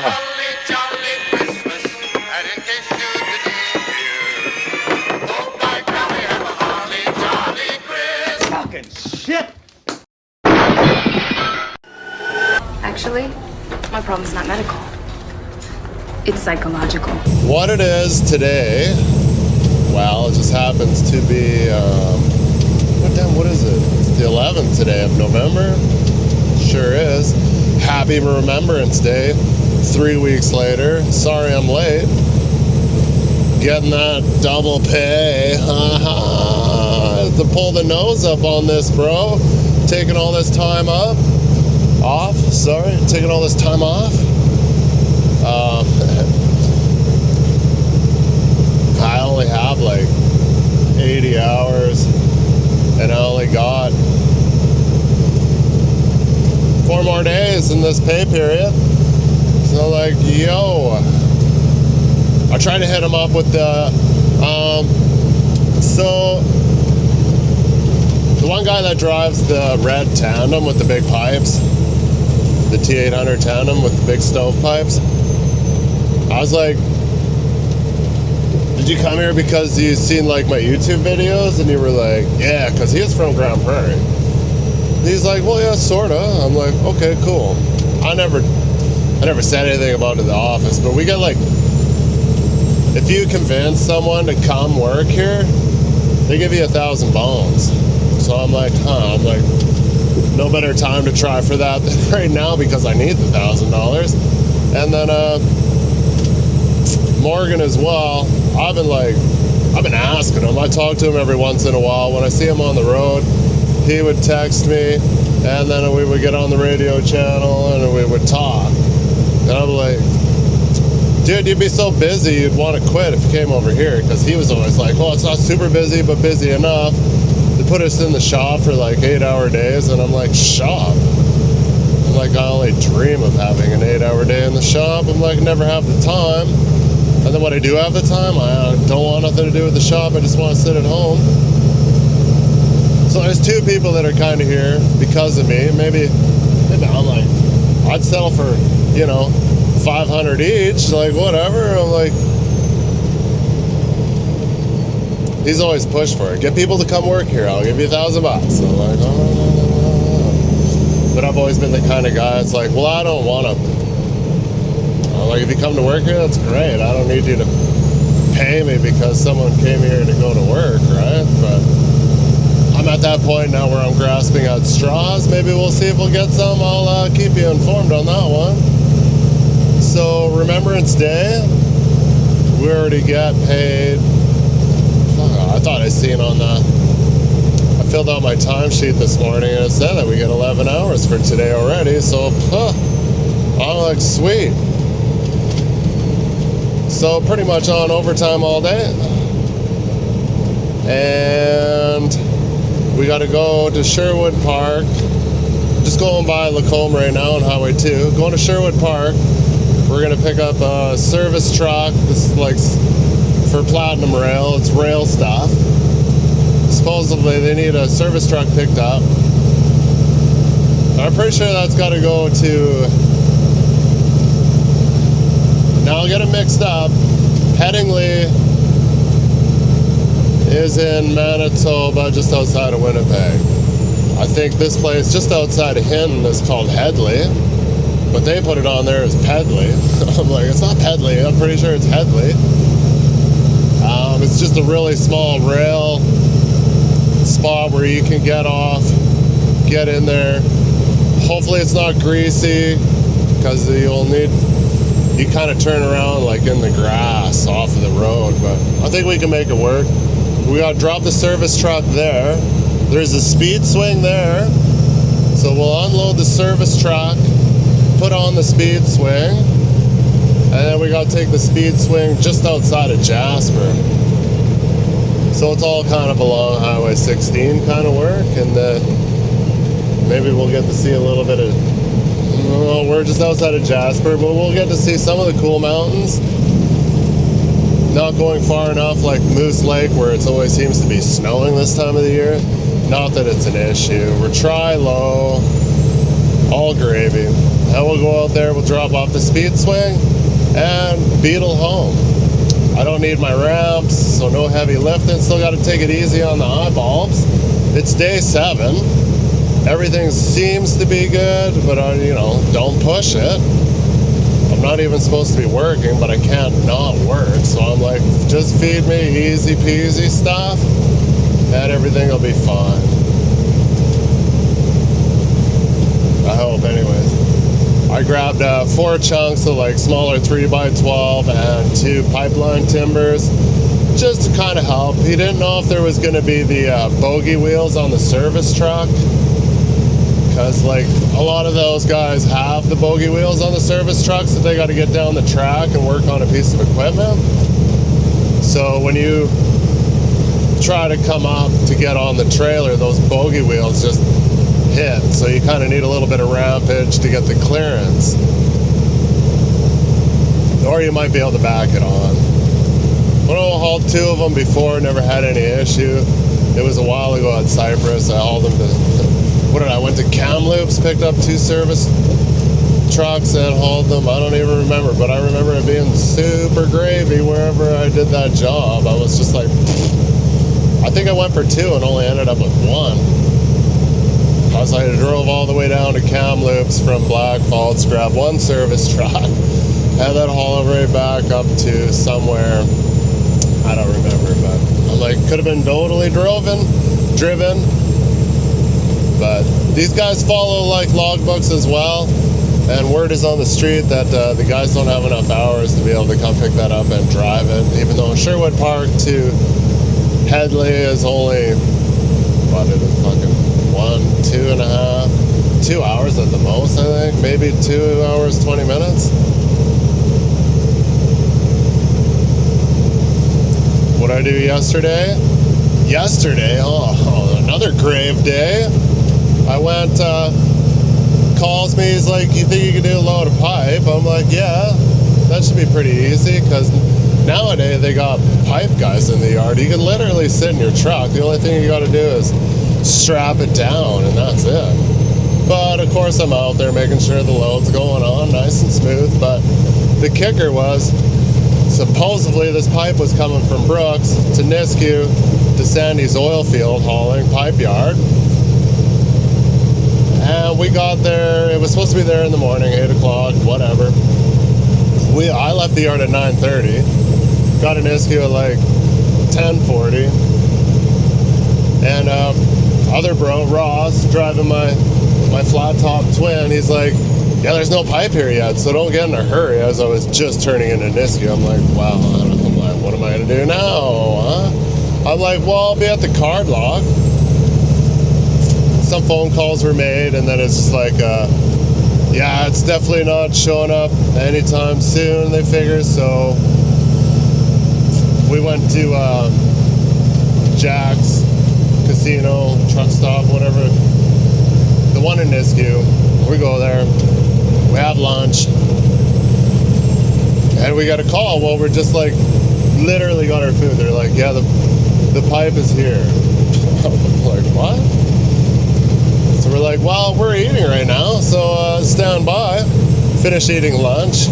holly jolly Christmas, and in case you didn't hear, oh by golly, have a holly jolly Christmas. Fucking shit! Actually, my problem's not medical. It's psychological. What it is today, well, it just happens to be, what is it? It's the 11th today of November. Sure is. Happy Remembrance Day. 3 weeks later. Sorry I'm late. Getting that double pay. To pull the nose up on this, bro. Taking all this time off. Taking all this time off. I only have like 80 hours and I only got 4 more days in this pay period. So like, yo, I tried to hit him up with the, so the one guy that drives the red tandem with the big pipes, the T800 tandem with the big stovepipes, I was like, did you come here because you seen like my YouTube videos? And you were like, yeah, because he is from Grand Prairie. And he's like, well, yeah, sorta. I'm like, okay, cool. I never said anything about it in the office, but we get like, if you convince someone to come work here, they give you 1,000 bones. So I'm like, I'm like, no better time to try for that than right now because I need the $1,000. And then Morgan as well. I've been asking him. I talk to him every once in a while. When I see him on the road, he would text me, and then we would get on the radio channel and we would talk. And I'm like, dude, you'd be so busy you'd want to quit if you came over here, because he was always like, well, it's not super busy, but busy enough to put us in the shop for like 8-hour days. And I'm like, shop? I'm like, I only dream of having an 8-hour day in the shop. I'm like, never have the time. And then when I do have the time, I don't want nothing to do with the shop. I just want to sit at home. So there's 2 people that are kind of here because of me. Maybe I'm like, I'd settle for, 500 each, like whatever. I'm like, he's always pushed for it. Get people to come work here. I'll give you $1,000. I'm like, oh. But I've always been the kind of guy that's like, well, I don't want to. Like, if you come to work here, that's great. I don't need you to pay me because someone came here to go to work, right? But I'm at that point now where I'm grasping at straws. Maybe we'll see if we'll get some. I'll keep you informed on that one. So, Remembrance Day, we already got paid. I thought I seen on the... I filled out my timesheet this morning and it said that we get 11 hours for today already. So, I'm like, sweet. So pretty much on overtime all day. And we got to go to Sherwood Park. Just going by Lacombe right now on Highway 2. Going to Sherwood Park. We're going to pick up a service truck. This is like for Platinum Rail. It's rail stuff. Supposedly they need a service truck picked up. And I'm pretty sure that's got to go to... Now I'll get it mixed up. Headingley is in Manitoba, just outside of Winnipeg. I think this place just outside of Hinton is called Headley, but they put it on there as Pedley. I'm like, it's not Pedley. I'm pretty sure it's Headley. It's just a really small rail spot where you can get off, get in there. Hopefully it's not greasy, because you'll need... You kind of turn around like in the grass off of the road, but I think we can make it work. We got to drop the service truck there. There's a speed swing there. So we'll unload the service truck, put on the speed swing, and then we got to take the speed swing just outside of Jasper. So it's all kind of along Highway 16 kind of work, and maybe we'll get to see a little bit of... Well, we're just outside of Jasper, but we'll get to see some of the cool mountains. Not going far enough like Moose Lake, where it always seems to be snowing this time of the year. Not that it's an issue. We're tri-low, all gravy. And we'll go out there, we'll drop off the speed swing, and beetle home. I don't need my ramps, so no heavy lifting. Still got to take it easy on the eyeballs. It's day 7. Everything seems to be good, but don't push it. I'm not even supposed to be working, but I can't not work. So I'm like, just feed me easy peasy stuff, and everything will be fine. I hope, anyways. I grabbed 4 chunks of like smaller 3x12 and 2 pipeline timbers, just to kind of help. He didn't know if there was going to be the bogey wheels on the service truck, because like a lot of those guys have the bogey wheels on the service trucks that they got to get down the track and work on a piece of equipment. So when you try to come up to get on the trailer, those bogey wheels just hit, so you kind of need a little bit of rampage to get the clearance, or you might be able to back it on. I hauled 2 of them before, never had any issue. It was a while ago at Cyprus. I hauled them to, I went to Kamloops, picked up 2 service trucks and hauled them. I don't even remember, but I remember it being super gravy wherever I did that job. I was just like, I think I went for 2 and only ended up with 1. I drove all the way down to Kamloops from Black Falls, grabbed 1 service truck, and then haul it right back up to somewhere, I don't remember, but I'm like, could have been totally driven, but these guys follow like logbooks as well, and word is on the street that the guys don't have enough hours to be able to come pick that up and drive it, even though Sherwood Park to Headley is only, what is it, fucking 2 hours at the most, I think. Maybe 2 hours, 20 minutes. What did I do yesterday? Another grave day. I went, calls me, he's like, you think you can do a load of pipe? I'm like, yeah, that should be pretty easy, because nowadays they got pipe guys in the yard. You can literally sit in your truck. The only thing you got to do is strap it down, and that's it. But of course I'm out there making sure the load's going on nice and smooth. But the kicker was, supposedly this pipe was coming from Brooks to Nisku to Sandy's oil field hauling pipe yard. And we got there, it was supposed to be there in the morning, 8 o'clock, whatever. I left the yard at 9:30, got to Nisku at like 10:40. And other bro, Ross, driving my flat top twin, he's like, yeah, there's no pipe here yet, so don't get in a hurry. As I was just turning into Nisku, I'm like, wow, I'm like, what am I gonna do now, huh? I'm like, well, I'll be at the card lock. Some phone calls were made, and then it's just like, yeah, it's definitely not showing up anytime soon, they figure. So we went to Jack's Casino, truck stop, whatever, the one in Nisku. We go there, we have lunch, and we got a call. Well, we're just like, literally got our food. They're like, yeah, the pipe is here. I'm like, what? So we're like, well, we're eating right now, so stand by. Finish eating lunch,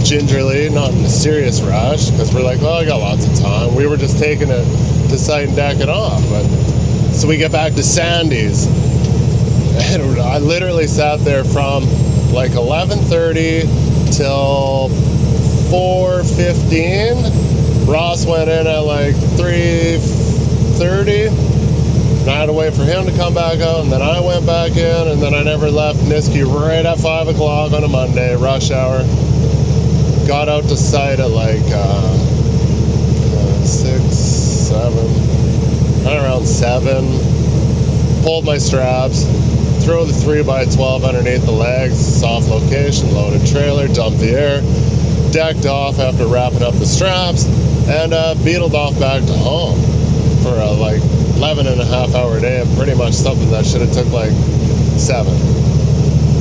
gingerly, not in a serious rush, because we're like, well, I got lots of time. We were just taking it to site and deck it off. But so we get back to Sandy's, and I literally sat there from like 11:30 till 4:15. Ross went in at like 3:30. And I had to wait for him to come back out, and then I went back in, and then I never left Nisku right at 5 o'clock on a Monday, rush hour. Got out to site at like 6, 7, right around 7. Pulled my straps, throw the 3x12 underneath the legs, soft location, loaded trailer, dumped the air, decked off after wrapping up the straps, and beetled off back to home for a like 11.5-hour day, and pretty much something that should have took like 7.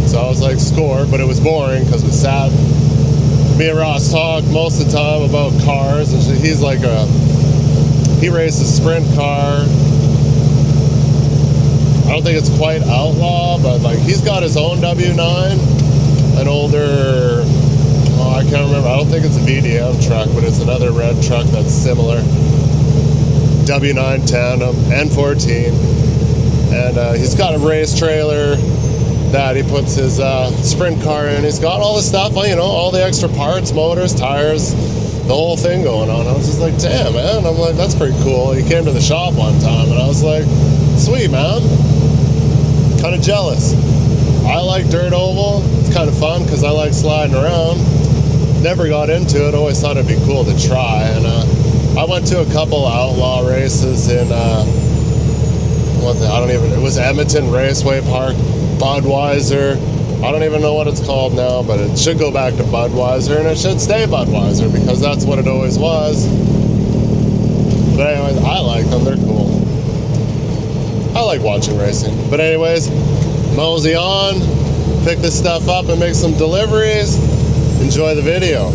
So I was like, score, but it was boring because we sat. Me and Ross talked most of the time about cars, and he's like he raced a sprint car. I don't think it's quite outlaw, but like he's got his own W9, an older, oh, I can't remember. I don't think it's a VDM truck, but it's another red truck that's similar. W9 tandem, N14. And he's got a race trailer that he puts his sprint car in. He's got all the stuff, you know, all the extra parts, motors, tires, the whole thing going on. I was just like, damn, man. I'm like, that's pretty cool. He came to the shop one time, and I was like, sweet, man. Kind of jealous. I like dirt oval. It's kind of fun because I like sliding around. Never got into it. Always thought it'd be cool to try. And I went to a couple outlaw races in it was Edmonton Raceway Park, Budweiser. I don't even know what it's called now, but it should go back to Budweiser, and it should stay Budweiser because that's what it always was. But anyways, I like them. They're cool. I like watching racing. But anyways, mosey on, pick this stuff up and make some deliveries. Enjoy the video.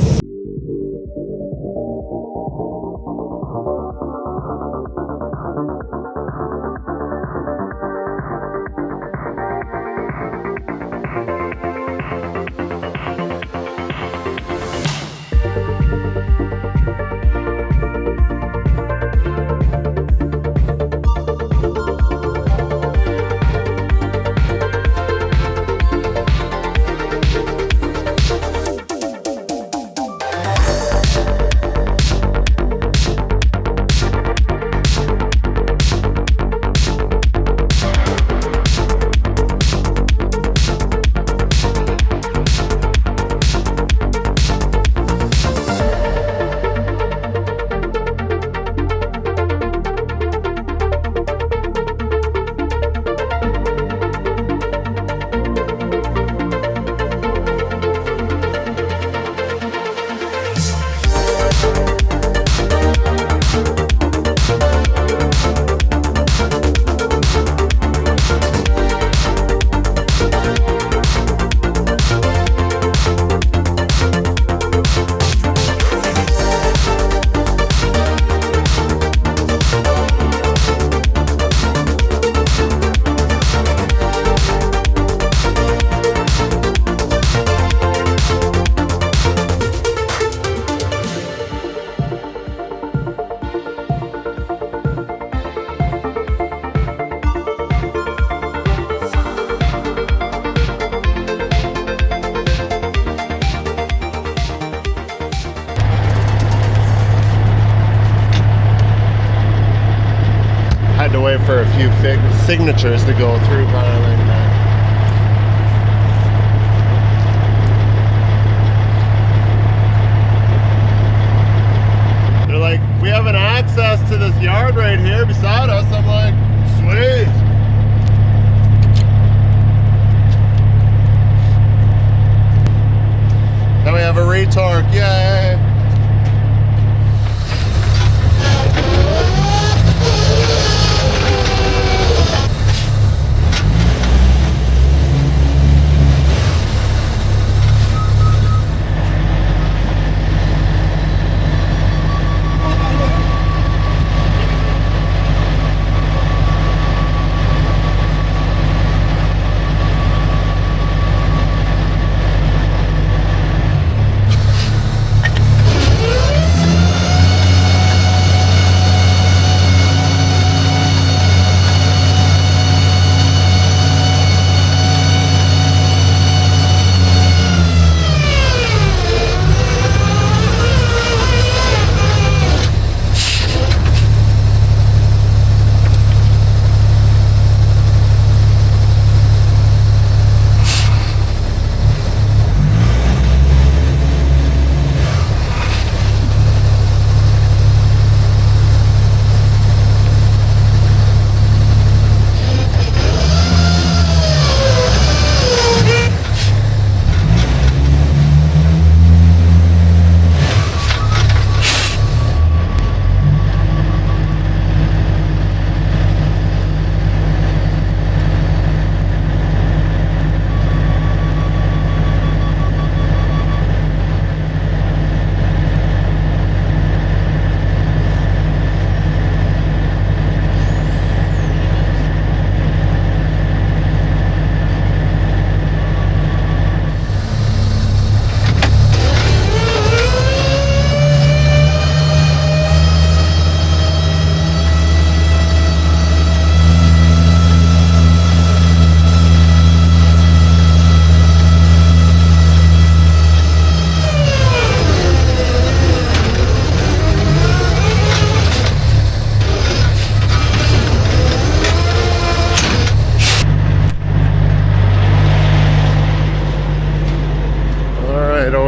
Had to wait for a few signatures to go through, kind of thing. They're like, we have an access to this yard right here beside us. I'm like, sweet. Then we have a retorque, yay.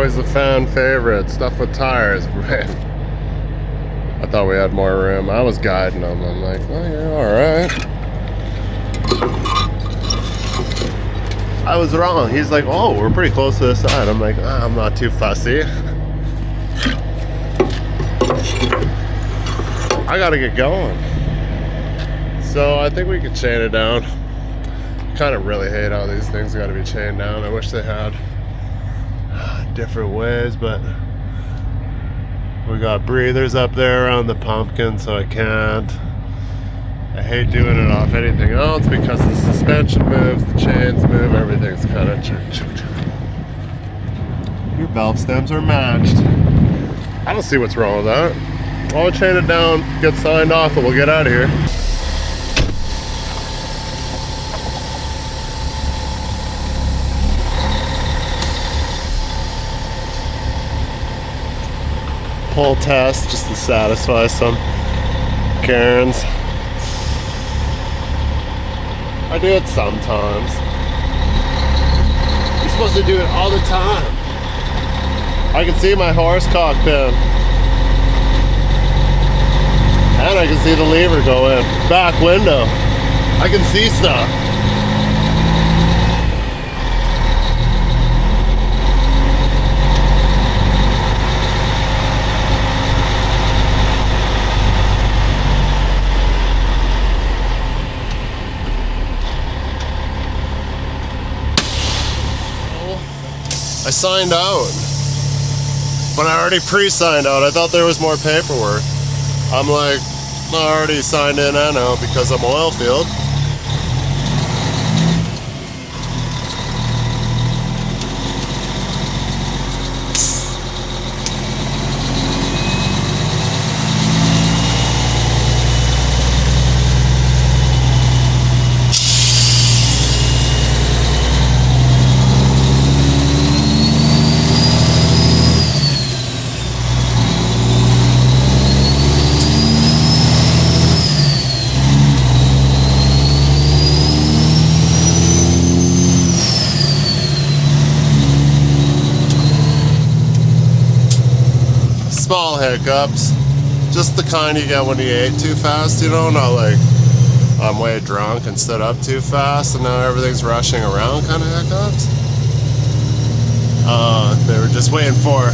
always a fan favorite. Stuff with tires. I thought we had more room. I was guiding them. I'm like, well, you're alright. I was wrong. He's like, oh, we're pretty close to the side. I'm like, I'm not too fussy. I gotta get going. So I think we could chain it down. Kind of really hate how these things gotta be chained down. I wish they had different ways, but we got breathers up there around the pumpkin, so I can't. I hate doing it off anything else because the suspension moves, the chains move, everything's kind of Your valve stems are matched. I don't see what's wrong with that. I'll chain it down, get signed off, and we'll get out of here. Pull test just to satisfy some Karens. I do it sometimes. You're supposed to do it all the time. I can see my horse cock pin. And I can see the lever go in. Back window. I can see stuff. I signed out, but I already pre-signed out. I thought there was more paperwork. I'm like, I already signed in and out because I'm oil field. Small hiccups, just the kind you get when you ate too fast, you know, not like I'm way drunk and stood up too fast and now everything's rushing around kind of hiccups. They were just waiting for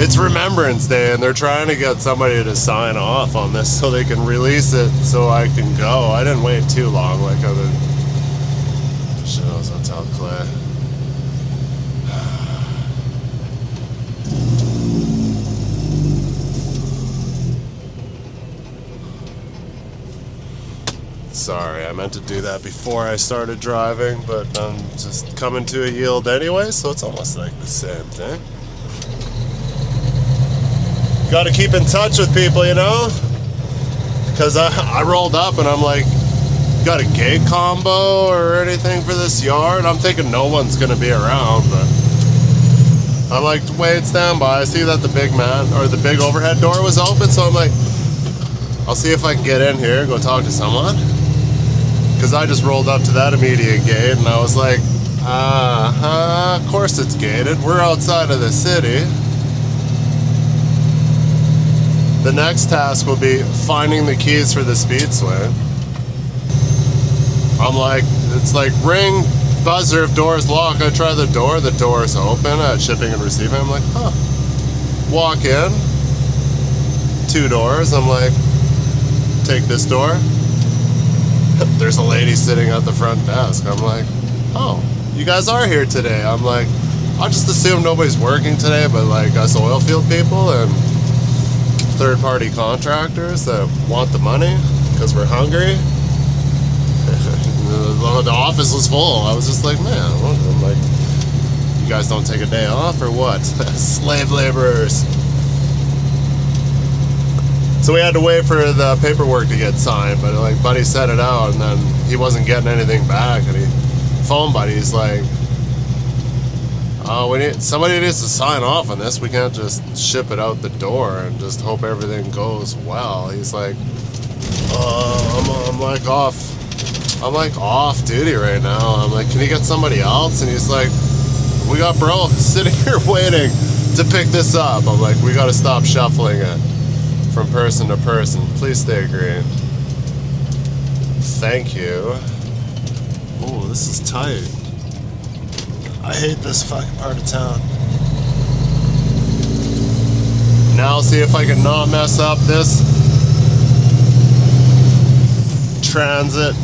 it's Remembrance Day and they're trying to get somebody to sign off on this so they can release it so I can go. I didn't wait too long like other shows. I'll tell Clay. Sorry, I meant to do that before I started driving, but I'm just coming to a yield anyway, so it's almost like the same thing. Gotta keep in touch with people, you know? Because I rolled up and I'm like, got a gate combo or anything for this yard? I'm thinking no one's gonna be around, but I'm like, wait, stand by. I see that the big man, or the big overhead door was open, so I'm like, I'll see if I can get in here and go talk to someone. Because I just rolled up to that immediate gate and I was like, of course it's gated. We're outside of the city. The next task will be finding the keys for the speed swing. I'm like, it's like ring, buzzer, if door's locked. I try the door's open at shipping and receiving. I'm like, huh. Walk in, 2 doors. I'm like, take this door. There's a lady sitting at the front desk. I'm like, oh, you guys are here today. I'm like, I'll just assume nobody's working today, but like us oil field people and third-party contractors that want the money because we're hungry. The office was full. I was just like, man, I'm like, you guys don't take a day off or what? Slave laborers. So we had to wait for the paperwork to get signed, but like Buddy set it out and then he wasn't getting anything back and he phoned Buddy, he's like, oh, somebody needs to sign off on this. We can't just ship it out the door and just hope everything goes well. He's like, I'm like off duty right now. I'm like, can you get somebody else? And he's like, We got bro sitting here waiting to pick this up. I'm like, we gotta stop shuffling it from person to person. Please stay green. Thank you. Oh, this is tight. I hate this fucking part of town. Now see if I can not mess up this transition,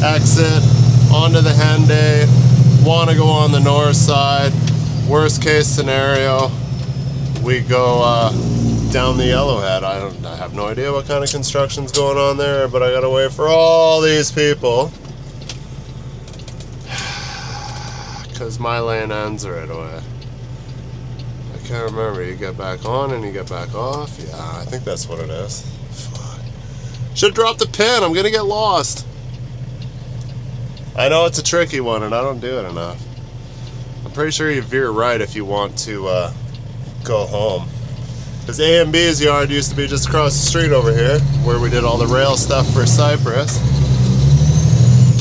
exit onto the Henday. Want to go on the north side. Worst case scenario, we go down the Yellowhead. I have no idea what kind of construction's going on there, but I gotta wait for all these people because my lane ends right away. I can't remember. You get back on and you get back off. Yeah, I think that's what it is. Fuck. Should have dropped the pin. I'm gonna get lost. I know it's a tricky one and I don't do it enough. I'm pretty sure you veer right if you want to go home. Because A and B's yard used to be just across the street over here, where we did all the rail stuff for Cyprus.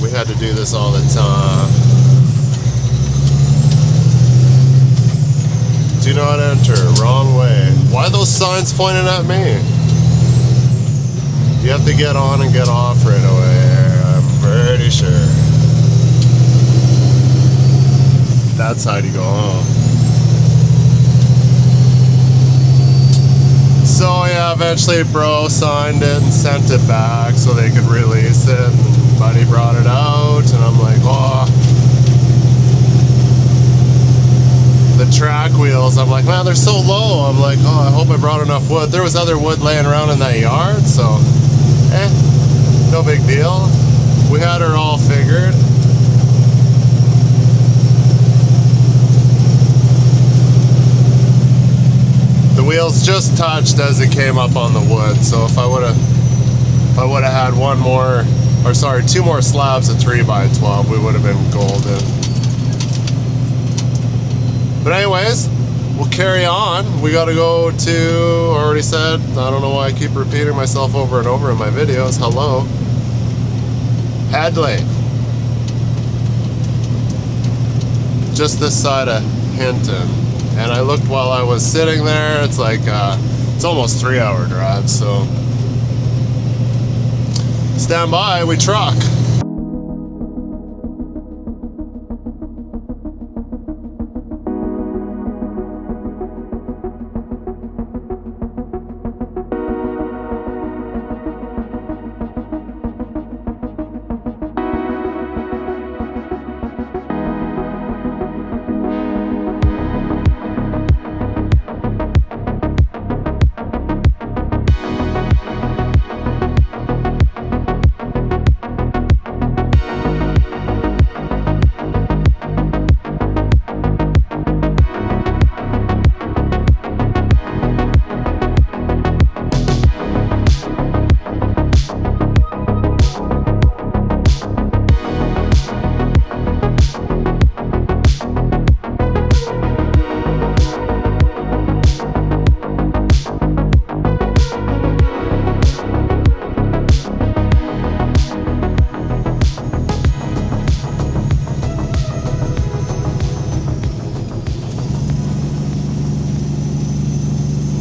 We had to do this all the time. Do not enter, wrong way. Why are those signs pointing at me? You have to get on and get off right away, I'm pretty sure. That's how you go home. So yeah, eventually bro signed it and sent it back so they could release it. And buddy brought it out and I'm like, oh. The track wheels, I'm like, man, they're so low. I'm like, oh, I hope I brought enough wood. There was other wood laying around in that yard, so no big deal. We had her all figured. The wheels just touched as it came up on the wood, so if I would have had two more slabs of 3x12, we would have been golden. But anyways, we'll carry on. We gotta go to, already said, I don't know why I keep repeating myself over and over in my videos. Hello. Hadley. Just this side of Hinton. And I looked while I was sitting there. It's like, it's almost 3-hour drive, so. Stand by, we truck.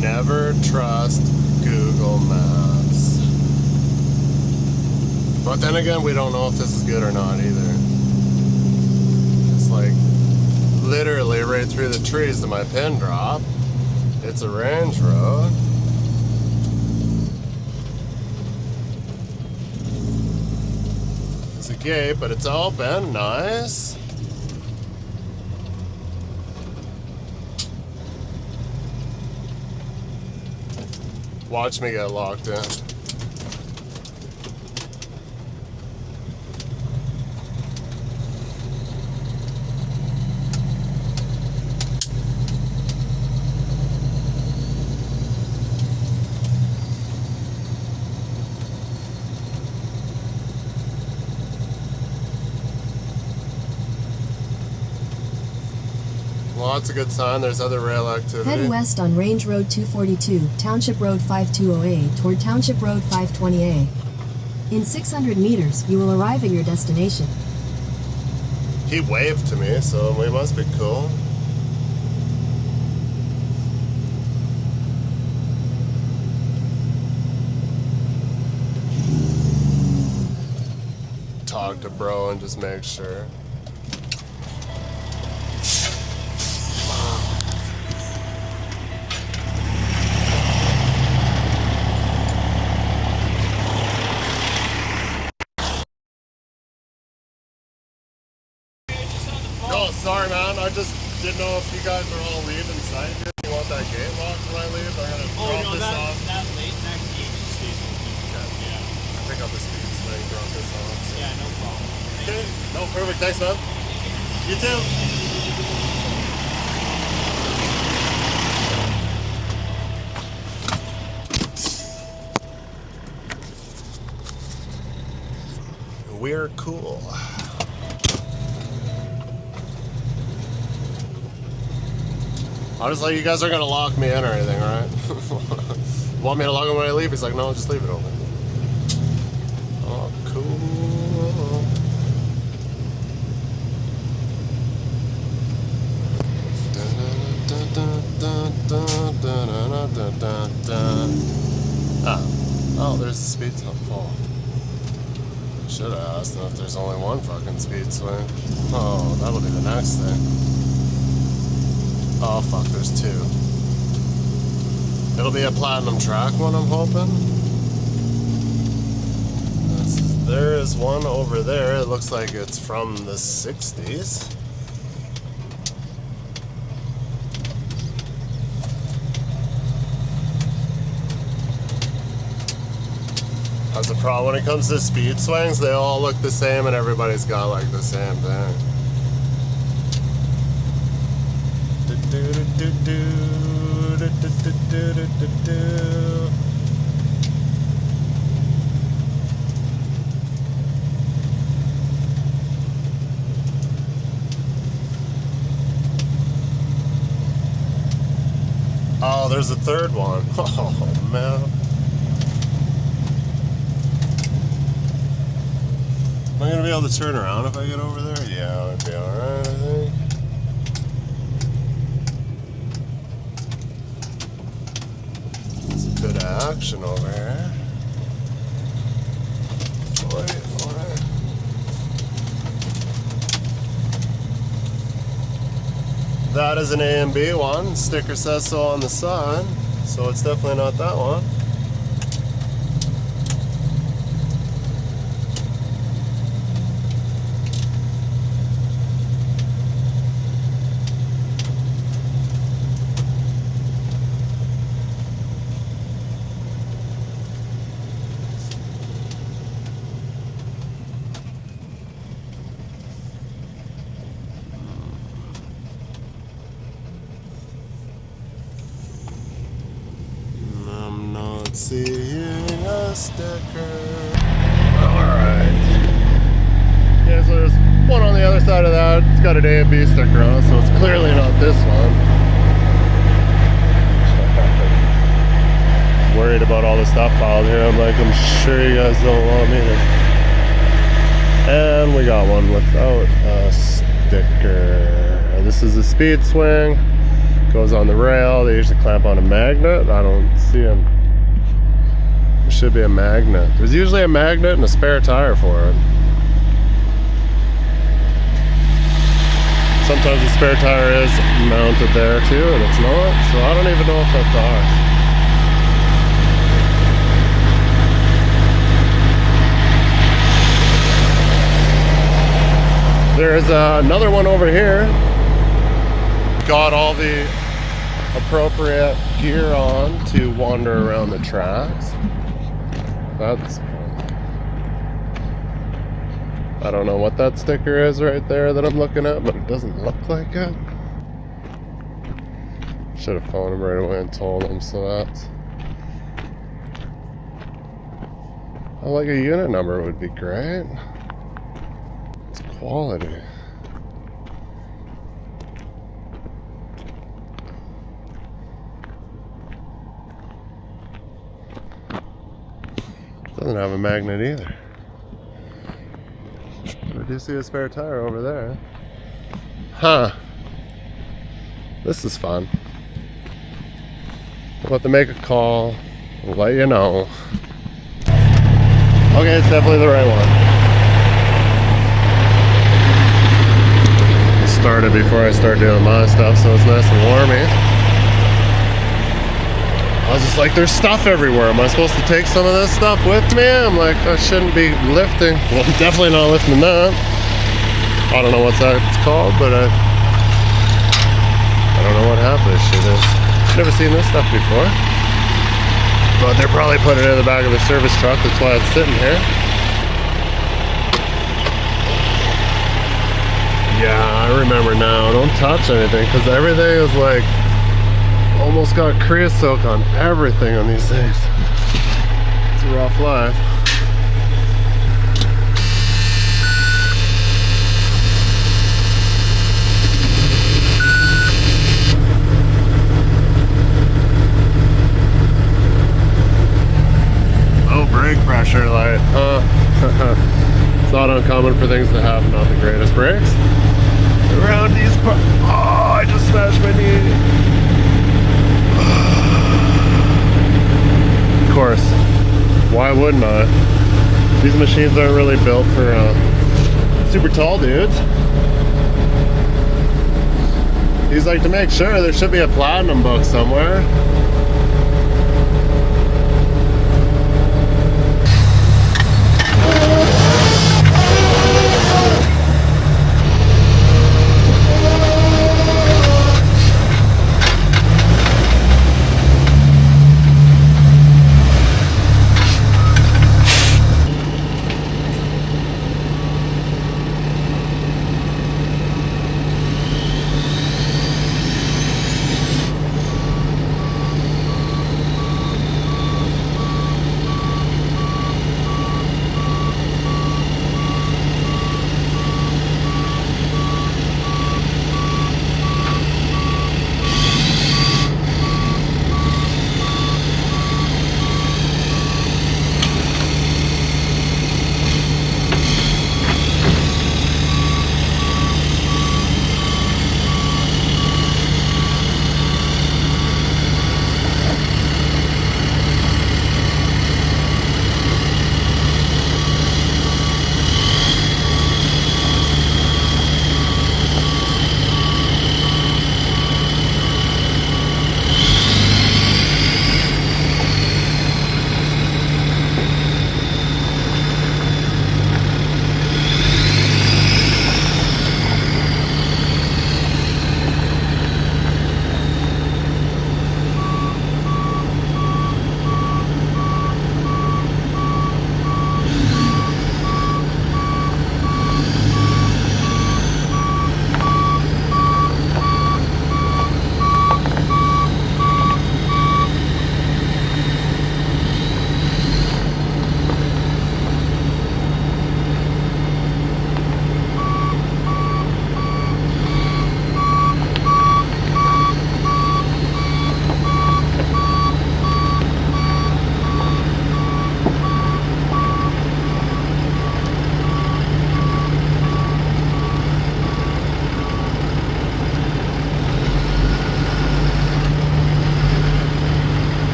Never trust Google Maps. But then again, we don't know if this is good or not either. It's like literally right through the trees to my pin drop. It's a range road. There's a gate, but it's open. Nice. Watch me get locked in. Well, that's a good sign. There's other rail activity. Head west on Range Road 242, Township Road 520A, toward Township Road 520A. In 600 meters, you will arrive at your destination. He waved to me, so we must be cool. Talk to bro and just make sure. No, sorry man, I just didn't know if you guys are all leaving site. You want that gate locked when I leave? I'm gonna drop this off. That late, that gate stays open. Okay. Yeah. Pick up the speed swing, drop this off. So. Yeah, no problem. Okay. No, perfect. Thanks, man. You too. We're cool. Honestly, you guys aren't gonna lock me in or anything, right? Want me to lock him when I leave? He's like, no, just leave it open. Oh, cool. Ah. Oh, there's the speed bump. Oh. Should have asked them if there's only one fucking speed swing. Oh, that'll be the next thing. Oh fuck, there's two. It'll be a platinum track one, I'm hoping. There is one over there. It looks like it's from the 60s. That's a problem. When it comes to speed swings, they all look the same and everybody's got like the same thing. Oh, there's a third one. Oh, man. Am I going to be able to turn around if I get over there? Yeah, I'd be alright, I think. There's a bit of action over here. Boy. That is an A and B one. Sticker says so on the side, so it's definitely not that one. Seeing a sticker. Alright. Yeah, so there's one on the other side of that. It's got an A and B sticker on it, so it's clearly not this one. Worried about all the stuff piled here. I'm like, I'm sure you guys don't want me to. And we got one without a sticker. This is a speed swing. Goes on the rail. They usually clamp on a magnet. I don't see them. There should be a magnet. There's usually a magnet and a spare tire for it. Sometimes the spare tire is mounted there too, and it's not. So I don't even know if that's ours. There's another one over here. Got all the appropriate gear on to wander around the tracks. That's... I don't know what that sticker is right there that I'm looking at, but it doesn't look like it. Should have phoned him right away and told him, so that's... Oh, like a unit number would be great. It's quality. Doesn't have a magnet either. do see a spare tire over there. Huh. This is fun. We'll have to make a call. We'll let you know. Okay, it's definitely the right one. Start it before I start doing my stuff so it's nice and warmy. I was just like, there's stuff everywhere. Am I supposed to take some of this stuff with me? I'm like, I shouldn't be lifting. Well, I'm definitely not lifting that. I don't know what that's called, but I don't know what half this shit is. Never seen this stuff before. But they're probably putting it in the back of the service truck. That's why it's sitting here. Yeah, I remember now. Don't touch anything because everything is like almost got creosote on everything on these things. It's a rough life. Oh, brake pressure light. It's not uncommon for things to have not the greatest brakes. Around these parts. Oh, I just smashed my knee. Of course. Why wouldn't I? These machines aren't really built for super tall dudes. He's like, to make sure there should be a platinum book somewhere.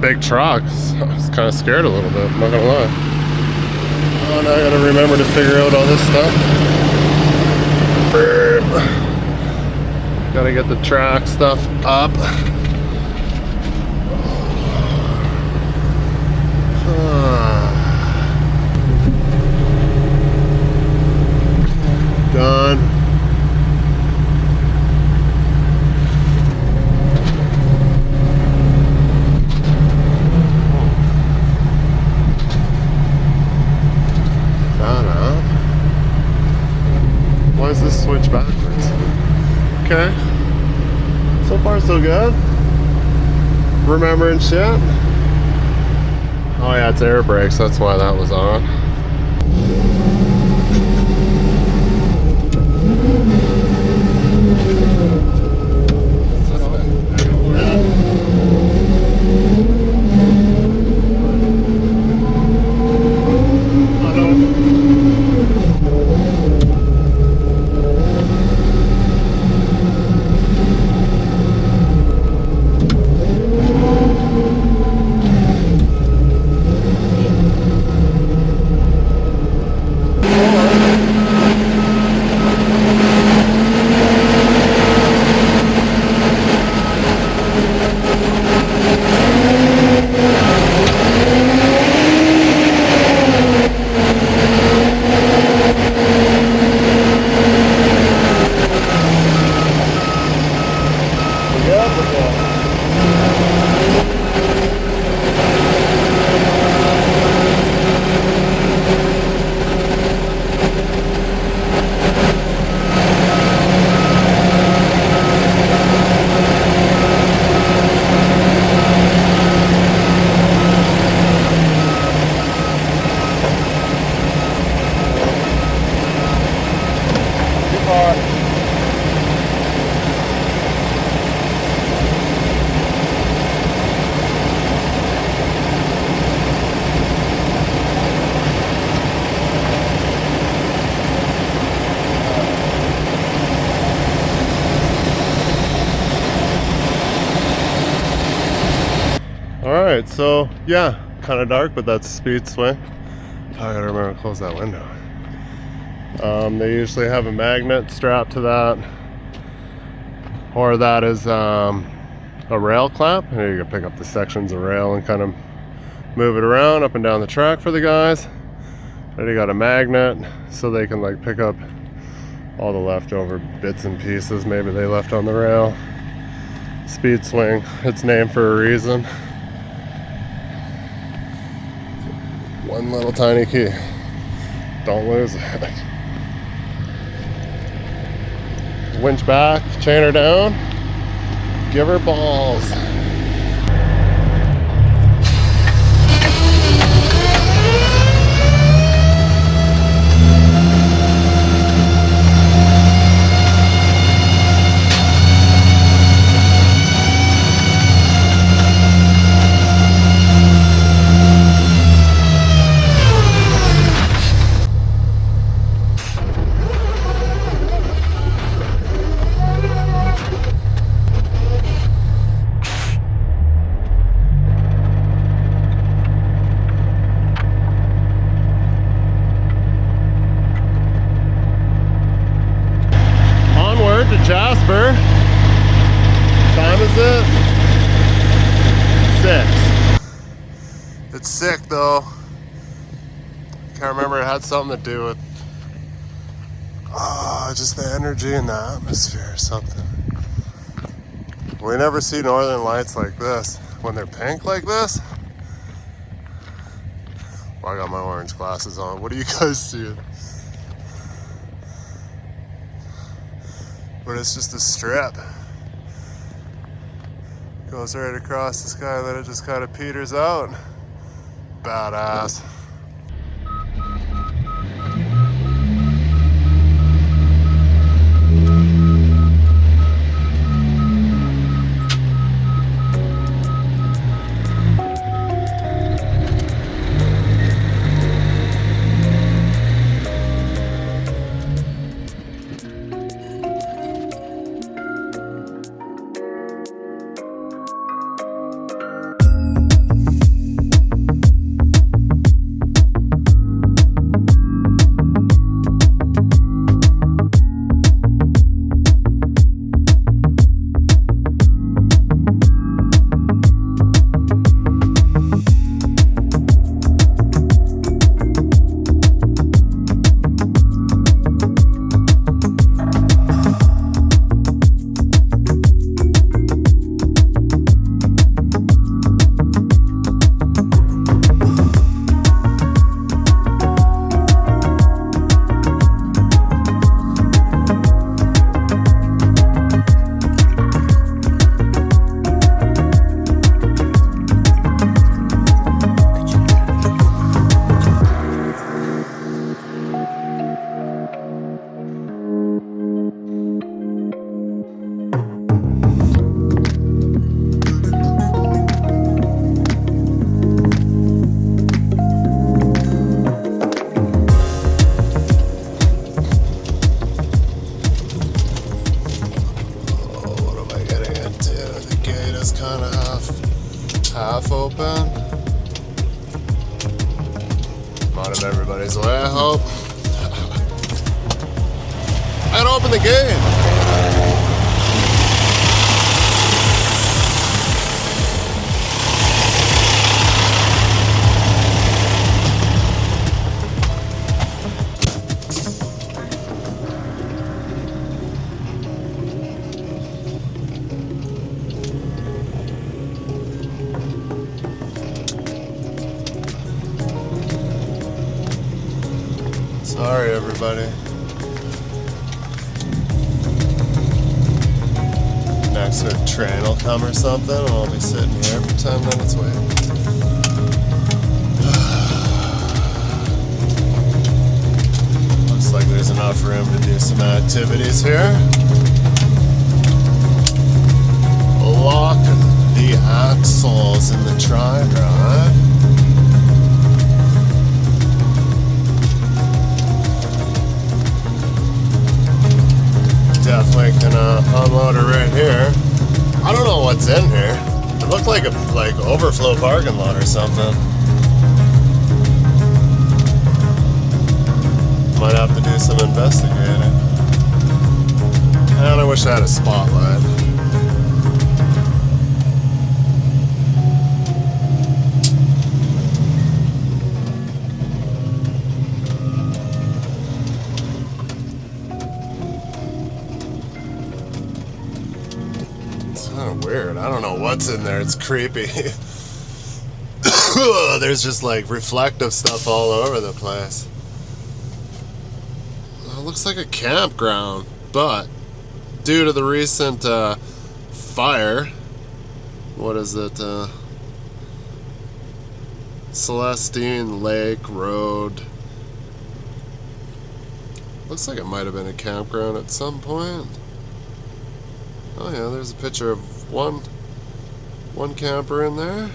Big truck. So I was kind of scared a little bit, I'm not gonna lie. Oh, now I gotta remember to figure out all this stuff. Gotta get the track stuff up. Done. this switch backwards? Okay. So far so good. Remembering shit. Oh yeah, it's air brakes, that's why that was on. Alright, so yeah, kind of dark, but that's speed swing. I gotta remember to close that window. They usually have a magnet strapped to that, or that is a rail clamp. Here you can pick up the sections of rail and kind of move it around up and down the track for the guys. Then you got a magnet so they can like pick up all the leftover bits and pieces maybe they left on the rail. Speed swing, it's named for a reason. One little tiny key. Don't lose it. Winch back, chain her down, give her balls. To Jasper. Time is it? 6. It's sick though. Can't remember, it had something to do with just the energy in the atmosphere or something. We never see northern lights like this. When they're pink like this. Well, I got my orange glasses on. What do you guys see? But it's just a strip. Goes right across the sky, then it just kind of peters out. Badass. out of everybody's way, I hope. I gotta open the gate. Sorry, everybody. Next train will come or something, and I'll be sitting here for 10 minutes waiting. Looks like there's enough room to do some activities here. Lock the axles in the tri-drive. Definitely can unload it right here. I don't know what's in here. It looked like a overflow parking lot or something. Might have to do some investigating. And I wish I had a spotlight. Weird. I don't know what's in there. It's creepy. There's just like reflective stuff all over the place. It looks like a campground, but due to the recent fire, what is it? Celestine Lake Road. Looks like it might have been a campground at some point. Oh yeah, there's a picture of one camper in there.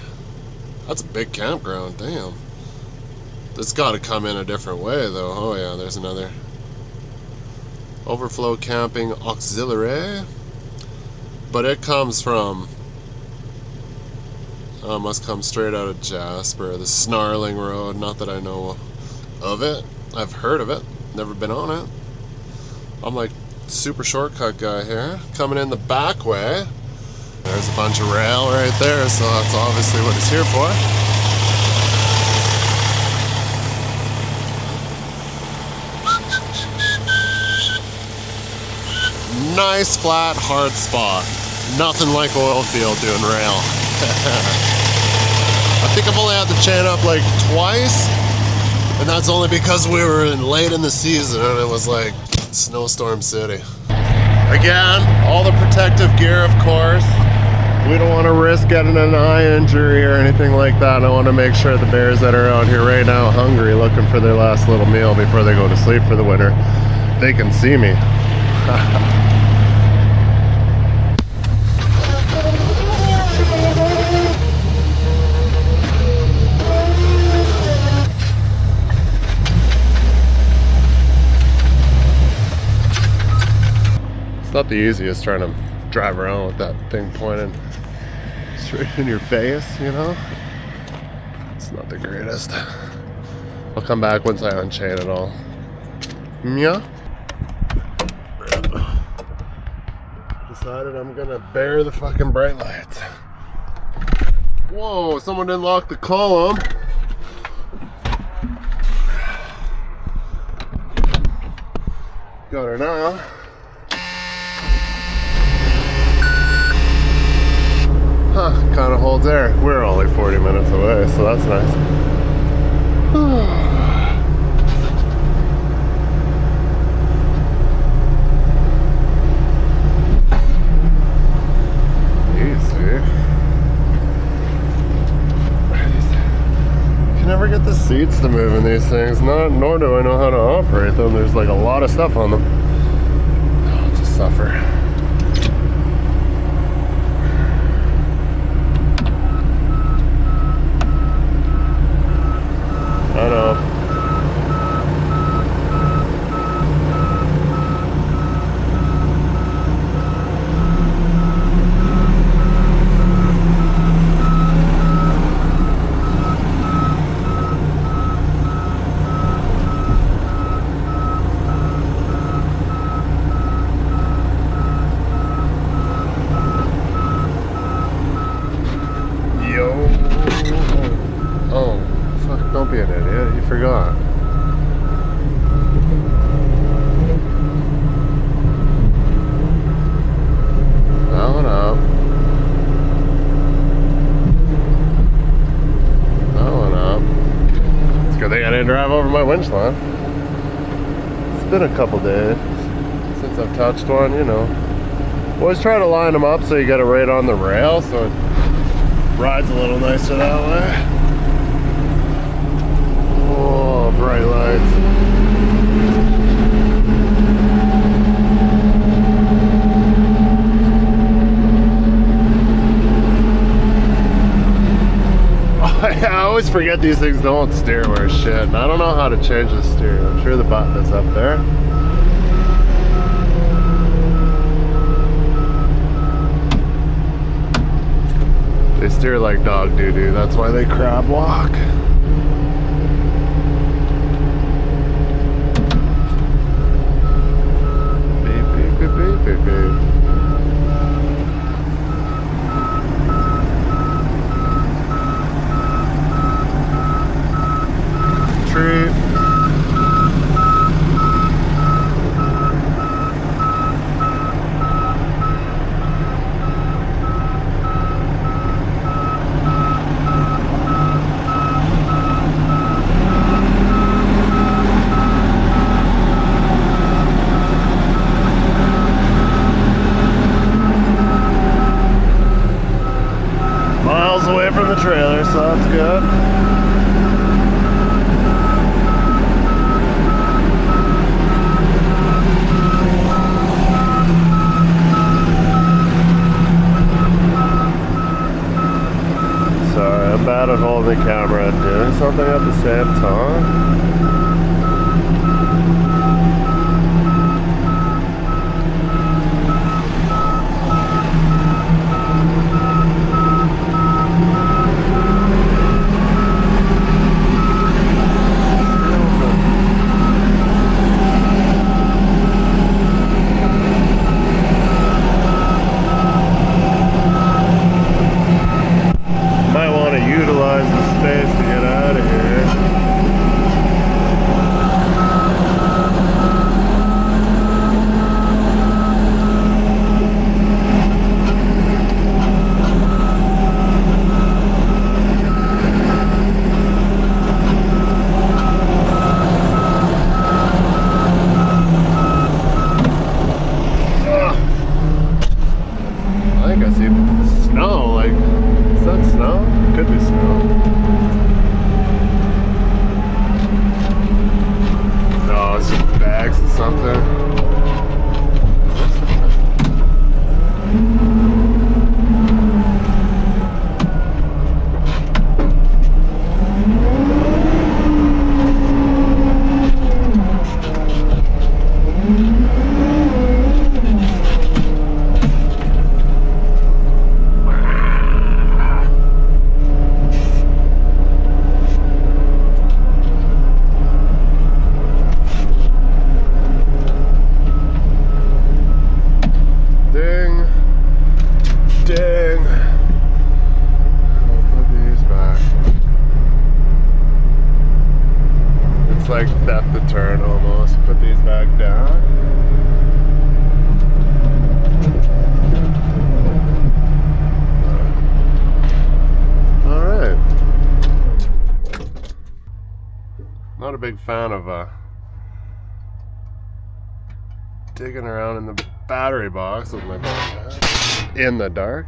That's a big campground, damn. It's got to come in a different way though. Oh yeah, there's another. Overflow camping auxiliary. But it comes from, must come straight out of Jasper, the Snarling Road. Not that I know of it. I've heard of it, never been on it. I'm like super shortcut guy here. Coming in the back way. There's a bunch of rail right there, so that's obviously what it's here for. Nice flat hard spot. Nothing like oil field doing rail. I think I've only had to chain up like twice, and that's only because we were late in the season and it was like snowstorm city. Again, all the protective gear, of course. We don't want to risk getting an eye injury or anything like that. I want to make sure the bears that are out here right now hungry, looking for their last little meal before they go to sleep for the winter, they can see me. It's not the easiest trying to drive around with that thing pointed straight in your face, you know? It's not the greatest. I'll come back once I unchain it all. Yeah? Decided I'm gonna bear the fucking bright lights. Whoa, someone didn't lock the column. Got her now. Huh, kind of holds air. We're only 40 minutes away, so that's nice. Easy. You can never get the seats to move in these things, nor do I know how to operate them. There's like a lot of stuff on them. I'll just suffer. I know. shit, you forgot. That one up. That one up. It's a good thing I didn't drive over my winch line. It's been a couple days since I've touched one, you know. Always try to line them up so you get it right on the rail so it rides a little nicer that way. Oh, bright lights. I always forget these things don't steer worth shit. And I don't know how to change the steering. I'm sure the button is up there. They steer like dog doo-doo. That's why they crab walk. Beep, beep, beep, beep, beep, beep. Tree. Miles away from the trailer, so that's good. Sorry, I'm bad at holding the camera and doing something at the same time. Might want to utilize the space to get out of here. I think I see snow, like, is that snow? Could be snow. No, it's just bags or something. Ding. Ding. I'll put these back. It's like theft to turn almost. Put these back down. Alright. Not a big fan of digging around in the battery box with my phone in the dark.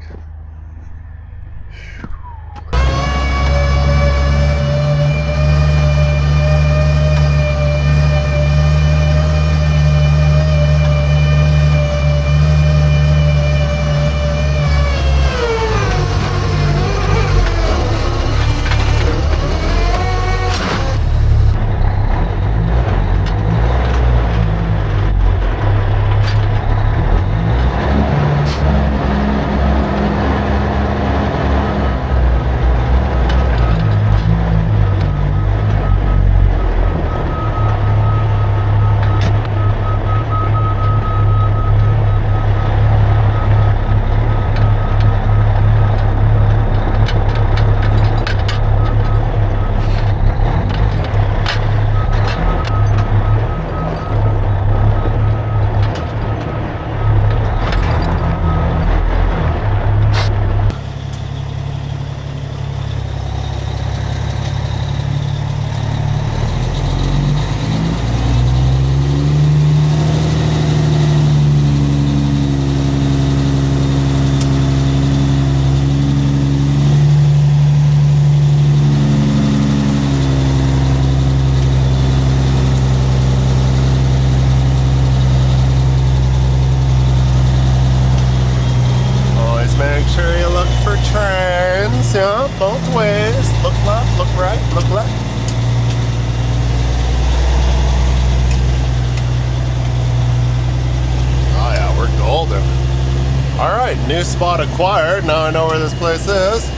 new spot acquired. Now I know where this place is.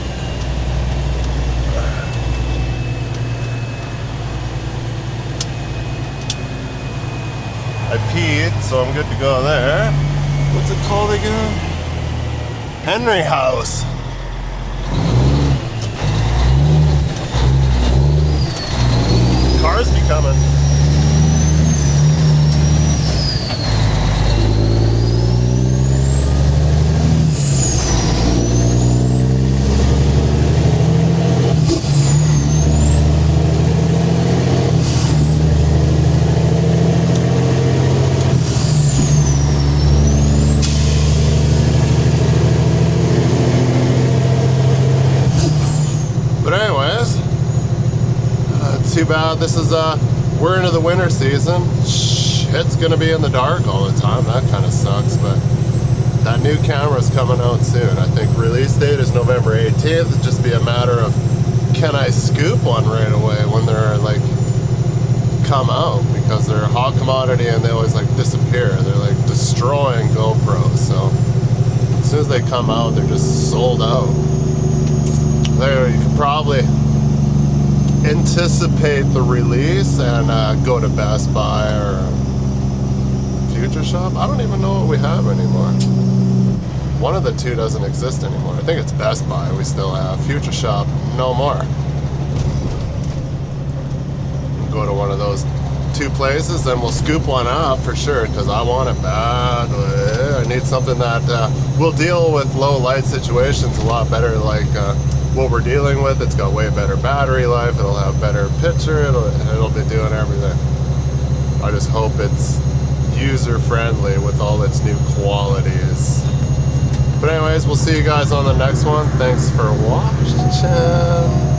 I peed, so I'm good to go there. What's it called again? Henry House. Cars be coming. But anyways, too bad this is we're into the winter season. It's gonna be in the dark all the time. That kind of sucks, but that new camera's coming out soon. I think release date is November 18th. It'd just be a matter of, can I scoop one right away when they're like come out, because they're a hot commodity and they always like disappear. They're like destroying GoPros. So as soon as they come out, they're just sold out. There, you can probably anticipate the release and go to Best Buy or Future Shop. I don't even know what we have anymore. One of the two doesn't exist anymore. I think it's Best Buy we still have. Future Shop, no more. Go to one of those two places, then we'll scoop one up for sure, because I want it badly. I need something that will deal with low light situations a lot better, like what we're dealing with. It's got way better battery life, it'll have better picture, it'll be doing everything. I just hope it's user friendly with all its new qualities. But anyways, we'll see you guys on the next one. Thanks for watching.